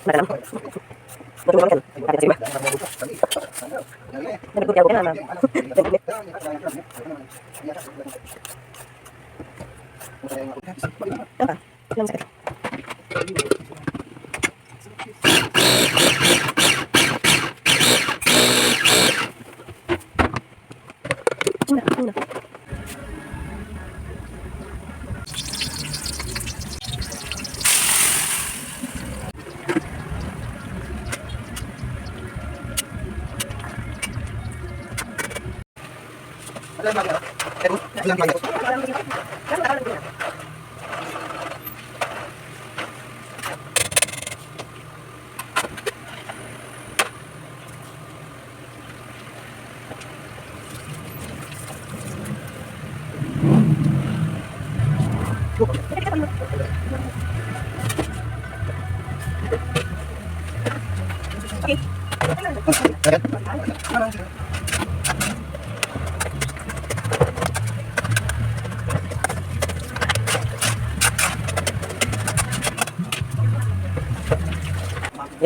There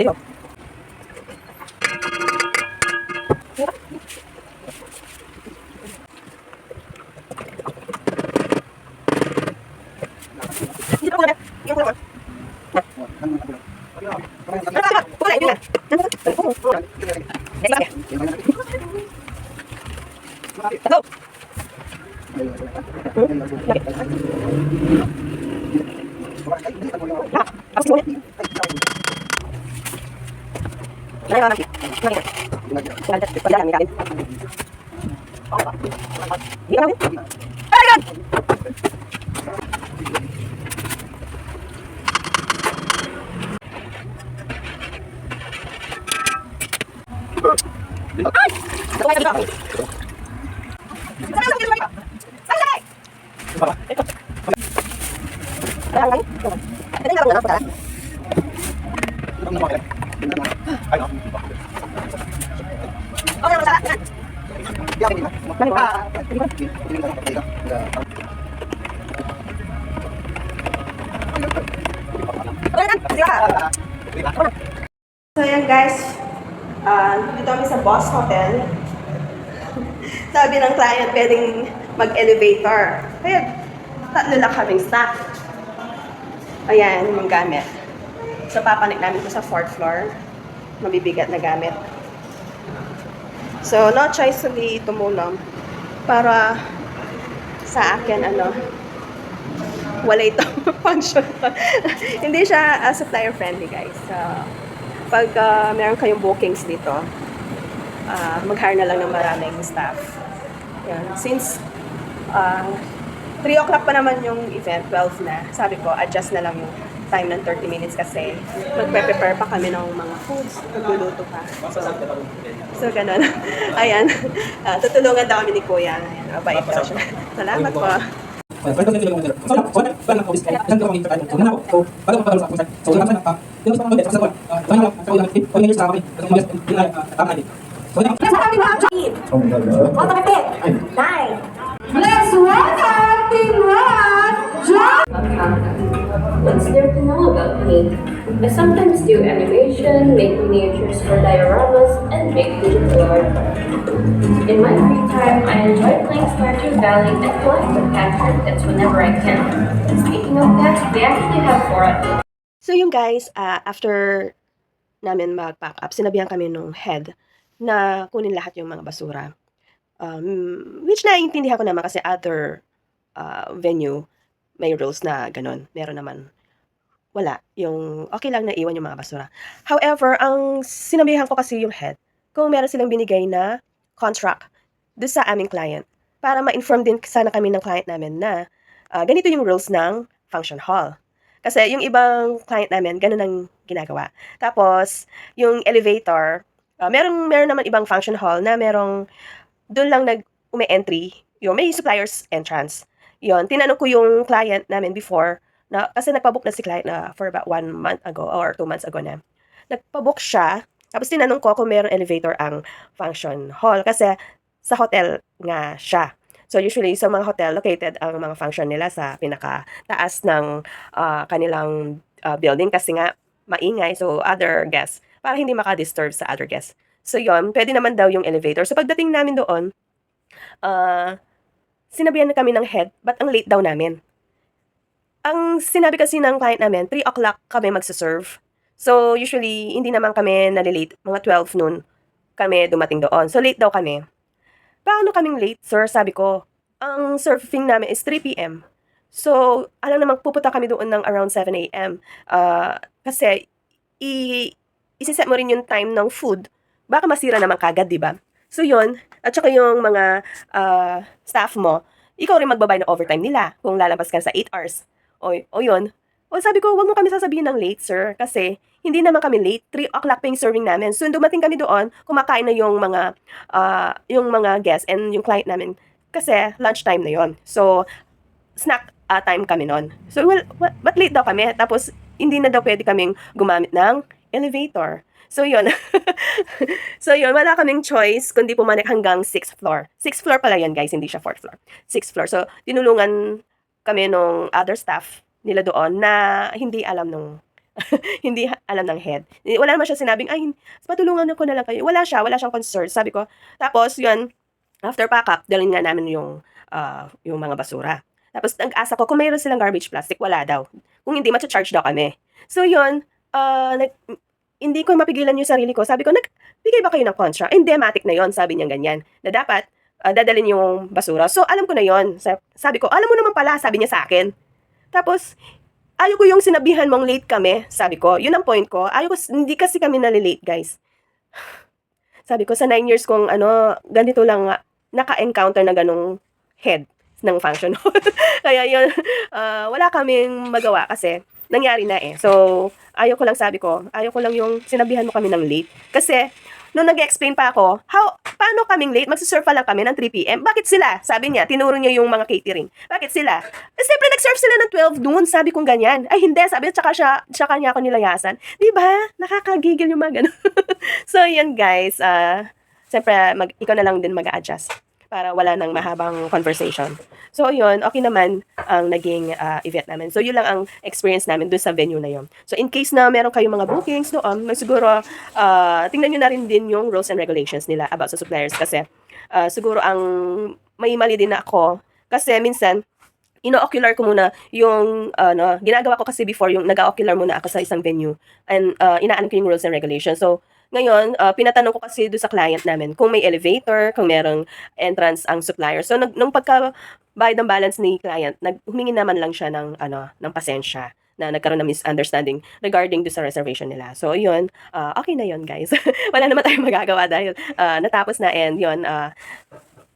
you go. So yan guys, dito kami sa Boss Hotel. Sabi ng client, pwedeng mag-elevator. Kaya tatlo lang kaming staff. Ayan, yung gamit. So papanik namin ito sa 4th floor. Mabibigat na gamit. So no choice kundi tumulong para sa akin wala ito function. Hindi siya supplier friendly guys. Pag meron kayong bookings dito, mag-hire na lang ng maraming staff. Yan. Since 3 o'clock pa naman yung event, 12 na, sabi ko, adjust na lang yung time ng 30 minutes kasi magpe-prepare pa kami ng mga foods, magluluto pa. So ganun. Ayan. Tutulungan daw kami ni Kuya. Ayan, mabait daw siya. Salamat po. Let's welcome Team Red John! What's there to know about me? I sometimes do animation, make miniatures for dioramas, and make digital art. In my free time, I enjoy playing Stardew Valley and collecting cat trinkets whenever I can. Speaking of pets, we actually have 4 at home. So yung guys, after namin mag-pack up, sinabihan kami nung head na kunin lahat yung mga basura. Which naiintindihan ko naman kasi other venue may rules na ganun. Meron naman. Wala. Yung okay lang na iwan yung mga basura. However, ang sinabihan ko kasi yung head, kung meron silang binigay na contract doon sa aming client, para ma-inform din sana kami ng client namin na ganito yung rules ng function hall. Kasi yung ibang client namin, ganun ang ginagawa. Tapos, yung elevator, meron naman ibang function hall na merong doon lang umi-entry, yung may supplier's entrance. Yon, tinanong ko yung client namin before, na, kasi nagpabook na si client na for about 1 month ago or 2 months ago na. Nagpabook siya, tapos tinanong ko kung mayroong elevator ang function hall kasi sa hotel nga siya. So usually sa mga hotel, located ang mga function nila sa pinakataas ng kanilang building kasi nga maingay, so other guests, para hindi maka-disturb sa other guests. So yun, pwede naman daw yung elevator. So pagdating namin doon, ah, sinabihan na kami ng head, but ang late daw namin. Ang sinabi kasi ng client namin, 3 o'clock kami magse-serve. So usually, hindi naman kami nalilate, mga 12 noon kami dumating doon. So late daw kami. Paano kaming late, sir? Sabi ko, ang surfing namin is 3 p.m. So, alam naman, pupunta kami doon ng around 7 a.m. Kasi, isiset mo rin yung time ng food. Baka masira naman kagad, di ba? So, yun. At saka yung mga staff mo, ikaw rin magbabay ng overtime nila kung lalabas ka sa 8 hours. O yun. O sabi ko, wag mo kami sasabihin ng late, sir. Kasi, hindi naman kami late. 3 o'clock pa yung serving namin. So, dumating kami doon, kumakain na yung mga guests and yung client namin. Kasi, lunchtime na yon. So, snack time kami noon. So, well, but late daw kami. Tapos, hindi na daw pwede kaming gumamit ng elevator. So, yun. So, yun. Wala kaming choice kundi pumanik hanggang 6th floor. 6th floor pala yan, guys. Hindi siya 4th floor. 6th floor. So, tinulungan kami nung other staff nila doon na hindi alam nung hindi alam ng head. Wala naman siya sinabing, ay, patulungan ko na lang kayo. Wala siyang concern. Sabi ko, tapos yun, after pack up, dalhin nga namin yung mga basura. Tapos nag-asa ko, kung mayroon silang garbage plastic, wala daw. Kung hindi, matcha-charge daw kami. So yun, hindi ko mapigilan yung sarili ko. Sabi ko, nagbigay ba kayo ng contract? Matic na yon, sabi niya ganyan. Na dapat, dadalhin yung basura. So, alam ko na yon. Sabi ko, alam mo naman pala, sabi niya sa akin. Tapos, ayaw ko yung sinabihan mong late kami, sabi ko. Yun ang point ko. Hindi kasi kami nalilate, guys. Sabi ko, sa 9 years kong ganito lang naka-encounter na ganong head ng function hall. Kaya yun, wala kaming magawa kasi nangyari na eh. So, ayaw ko lang yung sinabihan mo kami ng late. Kasi, nung nag-explain pa ako, paano kaming late? Magsiserve pa lang kami ng 3 p.m. Bakit sila? Sabi niya, tinuro niya yung mga catering. Bakit sila? Siyempre, nag-serve sila ng 12 noon. Sabi kong ganyan. Ay, hindi. Sabi niya, tsaka niya ako nilayasan. Diba? Nakakagigil yung mga ganun. So, yan guys. Siyempre, ikaw na lang din mag-a-adjust para wala nang mahabang conversation. So, yun, okay naman ang naging event namin. So, yun lang ang experience namin doon sa venue na yun. So, in case na meron kayong mga bookings doon, siguro, tingnan nyo na rin din yung rules and regulations nila about sa suppliers kasi siguro ang may mali din na ako kasi minsan, ino-ocular ko muna yung, ginagawa ko kasi before yung nag-ocular muna ako sa isang venue and inaalam ko yung rules and regulations. So, ngayon, pinatanong ko kasi doon sa client namin kung may elevator, kung merong entrance ang supplier. So, nung pagka-bayad ng balance ni client, humingi naman lang siya ng pasensya na nagkaroon ng misunderstanding regarding doon sa reservation nila. So, yun, okay na yun, guys. Wala naman tayong magagawa dahil natapos na and yun,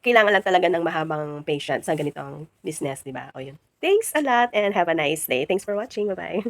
kailangan lang talaga ng mahabang patience sa ganitong business, di ba? O yun. Thanks a lot and have a nice day. Thanks for watching. Bye-bye.